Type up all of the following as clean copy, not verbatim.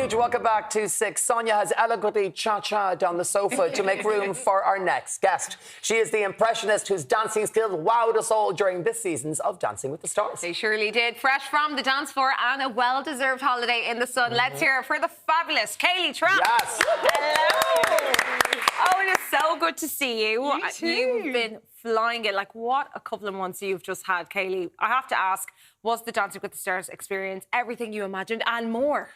huge welcome back to 6. Sonia has elegantly cha-cha'd on the sofa to make room for our next guest. She is the impressionist whose dancing skills wowed us all during this season's of Dancing with the Stars. They surely did. Fresh from the dance floor and a well-deserved holiday in the sun. Let's hear it for the fabulous Kayleigh Trappe. Yes. Hello. Oh, it is so good to see you. You too. You've been flying it. Like, what a couple of months you've just had, Kayleigh. I have to ask, was the Dancing with the Stars experience everything you imagined and more?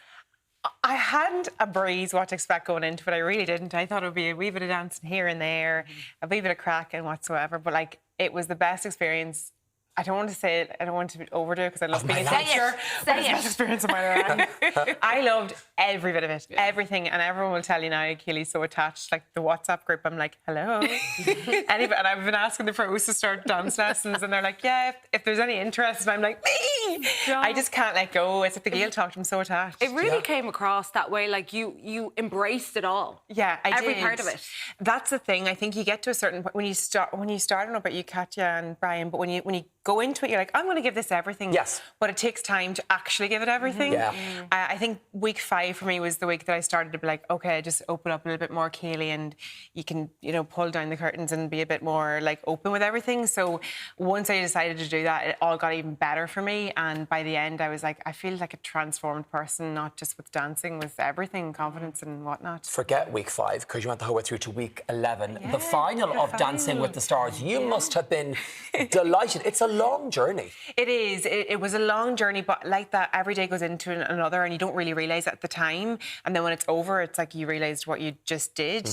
I hadn't a breeze what to expect going into it. I really didn't. I thought it would be a wee bit of dancing here and there, a wee bit of crack and whatsoever. But, like, it was the best experience. I don't want to say it. I don't want to overdo it because I love being a dancer. But it's the best experience of my life. I loved every bit of it, everything. And everyone will tell you now, Kayleigh's so attached. Like, the WhatsApp group, I'm like, hello. And I've been asking the pros to start dance lessons, and they're like, yeah, if there's any interest. And I'm like, me. I just can't let go. It's like the Gael talked. I'm so attached. It really came across that way. Like, you embraced it all. Yeah, I did. Every part of it. That's the thing. I think you get to a certain point when you start. I don't know about you, Katya and Brian, but when you go into it, you're like, I'm going to give this everything. Yes. But it takes time to actually give it everything. Yeah. I think week 5 for me was the week that I started to be like, OK, just open up a little bit more, Kayleigh, and you can, pull down the curtains and be a bit more, like, open with everything. So once I decided to do that, it all got even better for me. And by the end, I was like, I feel like a transformed person, not just with dancing, with everything, confidence and whatnot. Forget week 5, because you went the whole way through to week 11. The final of Dancing with the Stars. You must have been delighted. It's a long journey. It is. It was a long journey, but like that, every day goes into another, and you don't really realise at the time. And then when it's over, it's like you realised what you just did.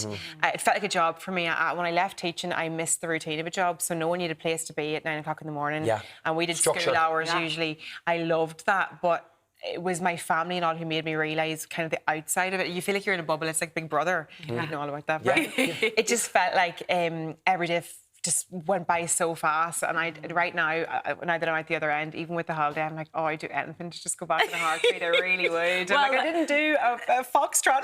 It felt like a job for me. When I left teaching, I missed the routine of a job, so no one needed a place to be at 9 o'clock in the morning. Yeah. And we did school hours usually. I loved that, but it was my family and all who made me realise kind of the outside of it. You feel like you're in a bubble. It's like Big Brother. You know all about that, right? It just felt like every day just went by so fast, and right now that I'm at the other end, even with the holiday, I'm like, oh, I'd do anything to just go back in a heartbeat. I really would. Well, I didn't do a foxtrot.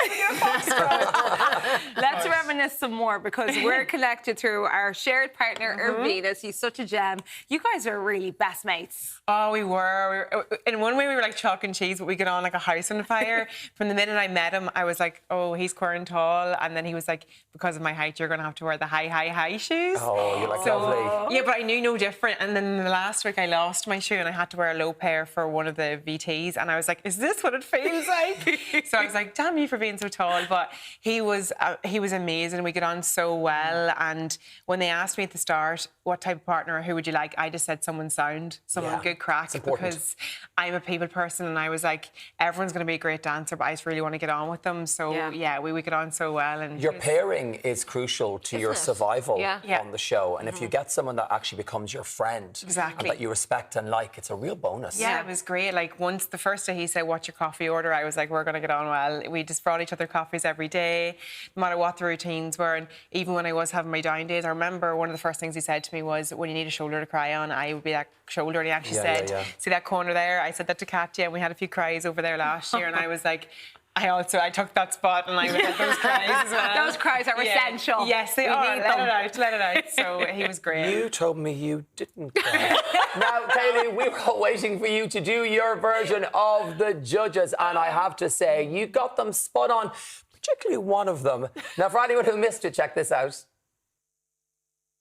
Let's reminisce some more, because we're connected through our shared partner, Irvina. He's such a gem. You guys are really best mates. Oh, we were. In one way, we were like chalk and cheese, but we got on like a house on fire. From the minute I met him, I was like, oh, he's queer and tall. And then he was like, because of my height, you're going to have to wear the high shoes. Oh, you're like lovely. Yeah, but I knew no different. And then the last week I lost my shoe and I had to wear a low pair for one of the VTs. And I was like, is this what it feels like? So I was like, damn you for being so tall. But he was amazing. We got on so well. And when they asked me at the start, what type of partner, who would you like? I just said someone sound, someone good crack. Because I'm a people person, and I was like, everyone's going to be a great dancer, but I just really want to get on with them. So yeah, we got on so well. And your pairing is crucial to your survival on the show. And if you get someone that actually becomes your friend, and that you respect and like, it's a real bonus. Yeah, it was great. Like, once the first day he said, what's your coffee order? I was like, we're going to get on well. We just brought each other coffees every day, no matter what the routines were. And even when I was having my down days, I remember one of the first things he said to me was, when you need a shoulder to cry on, I would be that shoulder. And he actually said, see that corner there? I said that to Katya, and we had a few cries over there last year. And I was like, I took that spot, and I would have those cries as well. Those cries are essential. Yes, they are. Let it out. So he was great. You told me you didn't cry. Now, Kayleigh, we were all waiting for you to do your version of the judges, and I have to say, you got them spot on, particularly one of them. Now, for anyone who missed it, check this out.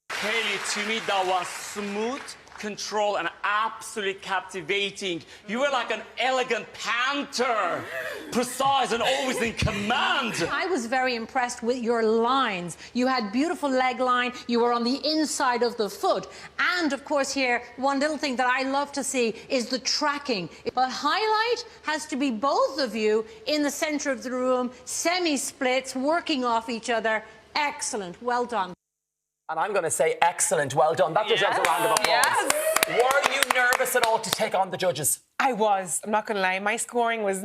Kayleigh, to me, that was smooth, control, and absolutely captivating. You were like an elegant panther, precise and always in command. I was very impressed with your lines. You had beautiful leg line. You were on the inside of the foot. And, of course, here, one little thing that I love to see is the tracking. But highlight has to be both of you in the centre of the room, semi-splits, working off each other. Excellent. Well done. And I'm going to say excellent. Well done. That deserves a round of applause. Were you nervous at all to take on the judges? I was. I'm not going to lie. My scoring was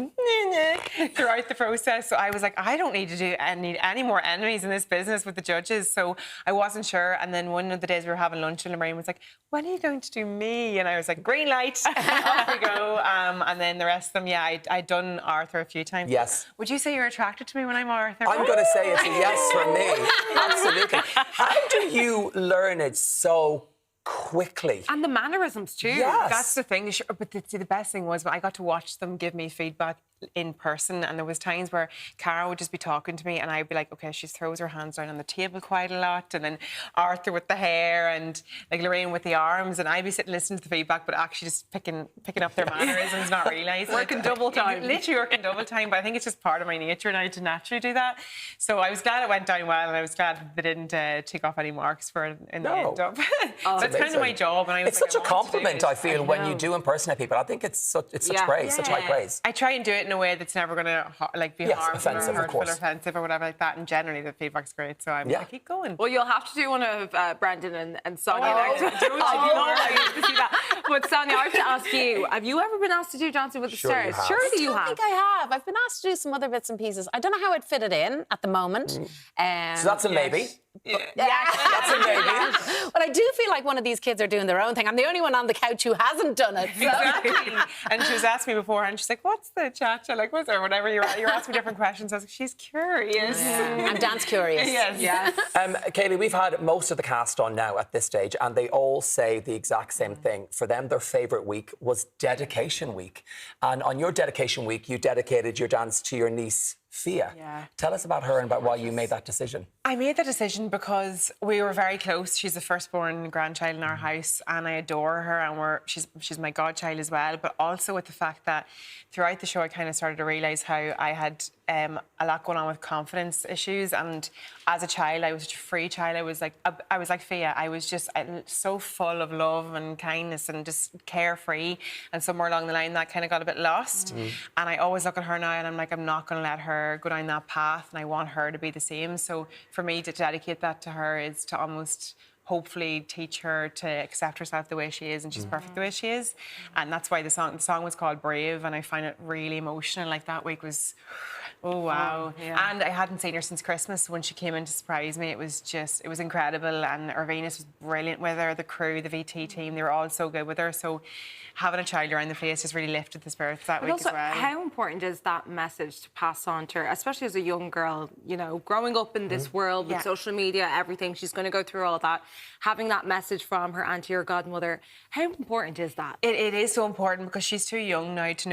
throughout the process. So I was like, I don't need to do any more enemies in this business with the judges. So I wasn't sure. And then one of the days we were having lunch, and Lorraine was like, when are you going to do me? And I was like, green light. Off we go. And then the rest of them, I'd done Arthur a few times. Yes. Would you say you're attracted to me when I'm Arthur? I'm going to say it's a yes from me. Absolutely. How do you learn it so quickly? And the mannerisms too. Yes. That's the thing. But the best thing was when I got to watch them give me feedback in person, and there was times where Cara would just be talking to me and I'd be like, okay, she throws her hands down on the table quite a lot, and then Arthur with the hair and like Lorraine with the arms, and I'd be sitting listening to the feedback but actually just picking up their mannerisms, not realising Working double time. literally working double time, but I think it's just part of my nature now to naturally do that. So I was glad it went down well, and I was glad they didn't take off any marks for it in the end up. That's kind of my job, and I was It's like, such a compliment, I feel, when you know. do impersonate people. I think it's such praise, such high praise. I try and do it in a way that's never going to be harmful offensive, or of course. hurtful or offensive or whatever like that. And generally, the feedback's great, so I'm like, keep going. Well, you'll have to do one of Brandon and Sonia next. do it. I need to see that. But Sonia, I have to ask you: have you ever been asked to do Dancing with the Sure you Stars? have. Surely you I have. think I have. I've been asked to do some other bits and pieces. I don't know how I'd fit it in at the moment. So that's a maybe. That's a maybe. But I do feel like one of these kids are doing their own thing. I'm the only one on the couch who hasn't done it. So. Exactly. And she was asking me beforehand, she's like, what's the cha-cha? Like, what's or whatever. You're asking me different questions. I was like, she's curious. I'm dance curious. Yes. Kayleigh, we've had most of the cast on now at this stage, and they all say the exact same thing. For them, their favourite week was dedication week. And on your dedication week, you dedicated your dance to your niece, Fia. Yeah. Tell us about her and about why you made that decision. I made the decision because we were very close. She's the firstborn grandchild in our house, and I adore her, and she's my godchild as well. But also with the fact that throughout the show, I kind of started to realise how I had a lot going on with confidence issues, and as a child, I was such a free child. I was like Fia. I was just so full of love and kindness and just carefree. And somewhere along the line, that kind of got a bit lost. And I always look at her now, and I'm like, I'm not going to let her go down that path, and I want her to be the same. So for me to dedicate that to her is to almost hopefully teach her to accept herself the way she is, and she's perfect the way she is. And that's why the song was called Brave, and I find it really emotional. Like that week was, oh wow. And I hadn't seen her since Christmas. When she came in to surprise me, it was incredible. And Irvinus was brilliant with her, the crew, the VT team, they were all so good with her. So having a child around the place just really lifted the spirits that week Also, as well. how important is that message to pass on to her, especially as a young girl, you know, growing up in this world with social media, everything, she's going to go through all of that. Having that message from her auntie or godmother, how important is that? It is so important because she's too young now to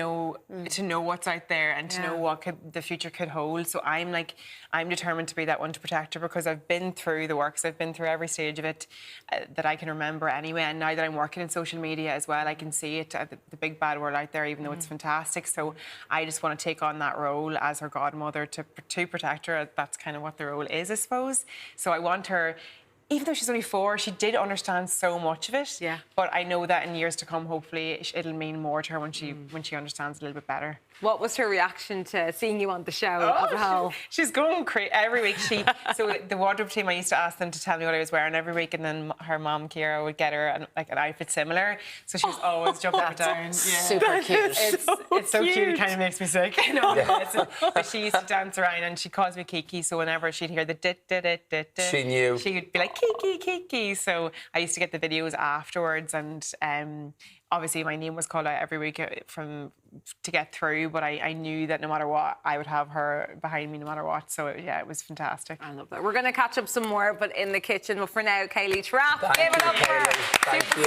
know what's out there and to know what the future could hold. So I'm determined to be that one to protect her, because I've been through the works, I've been through every stage of it that I can remember anyway. And now that I'm working in social media as well, I can see it, the big bad world out there, even though it's fantastic. So I just want to take on that role as her godmother to protect her. That's kind of what the role is, I suppose. So I want her. Even though she's only 4, she did understand so much of it. Yeah. But I know that in years to come, hopefully, it'll mean more to her when she understands a little bit better. What was her reaction to seeing you on the show as a whole? She's going crazy every week. So the wardrobe team, I used to ask them to tell me what I was wearing every week, and then her mom, Kira, would get her an outfit similar. So she's always jumping up and down. Super cute. It's so cute. It kind of makes me sick. But she used to dance around, and she calls me Kiki. So whenever she'd hear the dit dit dit dit, she knew. She would be like Kiki, Kiki. So I used to get the videos afterwards, and obviously my name was called out every week to get through, but I knew that no matter what, I would have her behind me no matter what. So yeah, it was fantastic. I love that. We're going to catch up some more, but in the kitchen. But for now, Kayleigh Trappe, Thank give it you, up for her. Kayleigh. Thank you.